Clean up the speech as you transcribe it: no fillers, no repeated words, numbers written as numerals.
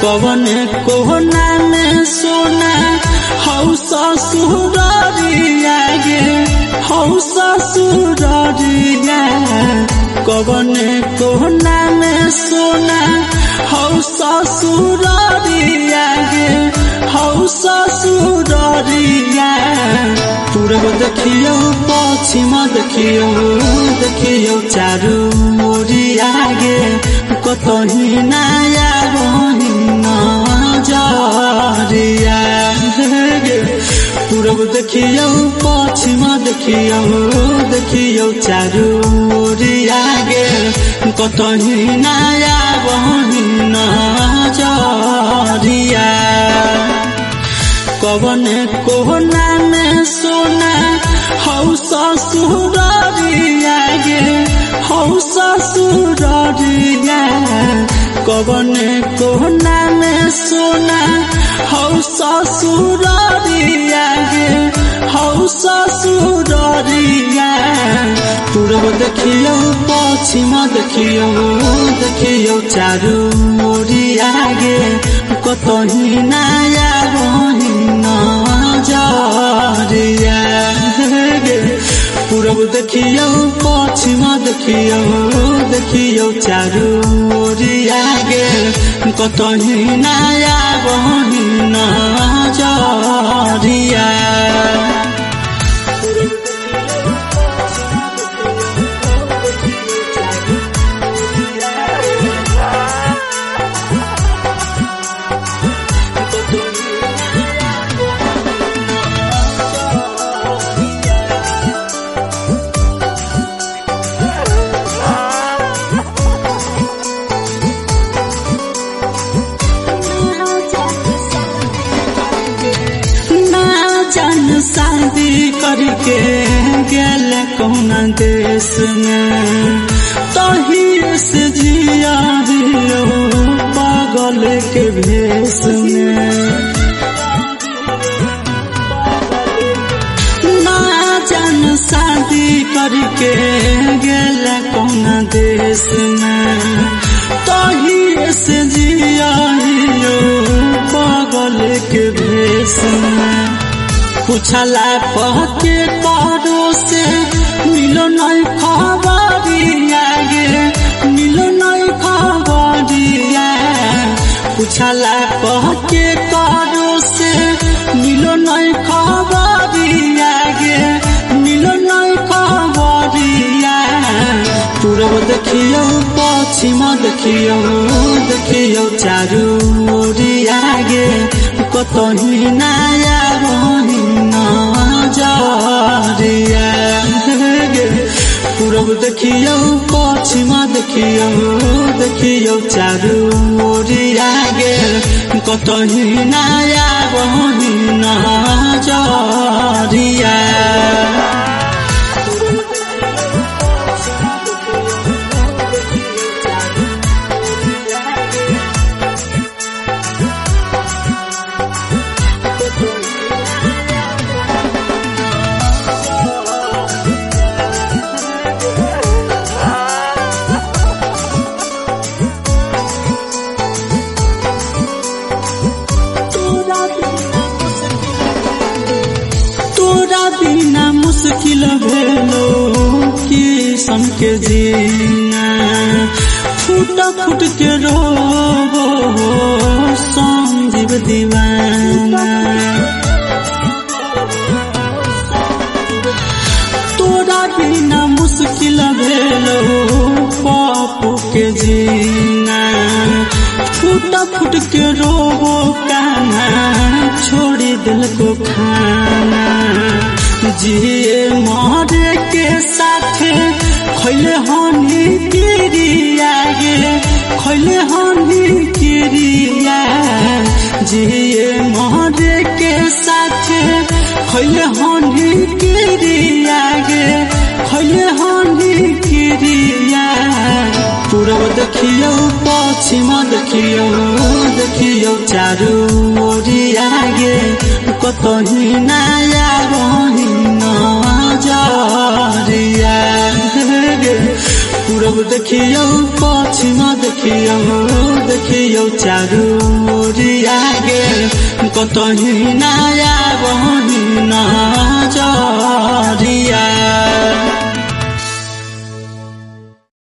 कवन कोना में सोना हौ ससुरिया गे हौ ससुरिया कवन कोना में सोना हौ ससुरिया गे हौ ससुरिया पूरब देखियो पश्चिम देखियो देखियो चारू ओरिया गे कतही नया बहिन जरिया गे पूरब देखियो पश्चिम देखियो देखियो चारू ओरिया गे कतही नया बहिन जरिया कवन कोना में सोना हौ ससुरिया गे हौ ससुरिया कवन कोना में सोना हौ ससुरिया गे हौ ससुरिया पूरब देखियो पश्चिम देखियो देखियो चारू ओरिया गे कतही नया बहिन जरिया गे पूरब देखियो पश्चिम देखियो देखियो चारू ओरिया गे कतही नया बहिन जरिया शादी करके गेल कौन देश में तही से जिया दियो पागल के भेष में ना जान शादी करके गेल कौन देश में तही से जिया दियो पागल के भेष में पूछला पहके करो से मिलो नहीं खबरिया गे मिलो नहीं खबरिया पूछला पहके करो से मिलो नहीं खबरिया गे मिलो नहीं खबरिया पूरब देखियो पश्चिम देखियो देखियो चारू ओरिया गे कतही नया बहिन जरिया गे पूरब देखियो पश्चिम देखियो देखियो चारू ओरिया गे कतही नया बहिन जरिया मुश्किल भेलो किसन के जीना फूट फूट के रोबो संजीव दीवाना तोरा बिना मुश्किल भेलो पापू के जीना फूट फूट के रोबो काना छोड़ी दिल को खाना जिए मारे के साथ खैले हनी किरिया गे खैले हनी किरिया जिए मारे के साथ खैले हनी किरिया गे खैले हनी किरिया पूरब देखियो पश्चिम देखियो देखियो चारू ओरिया गे कतही नया बहिन जरिया गे पूरब पूरब देखियो पश्चिम देखियो चारू ओरिया गेल कतही नया बहिना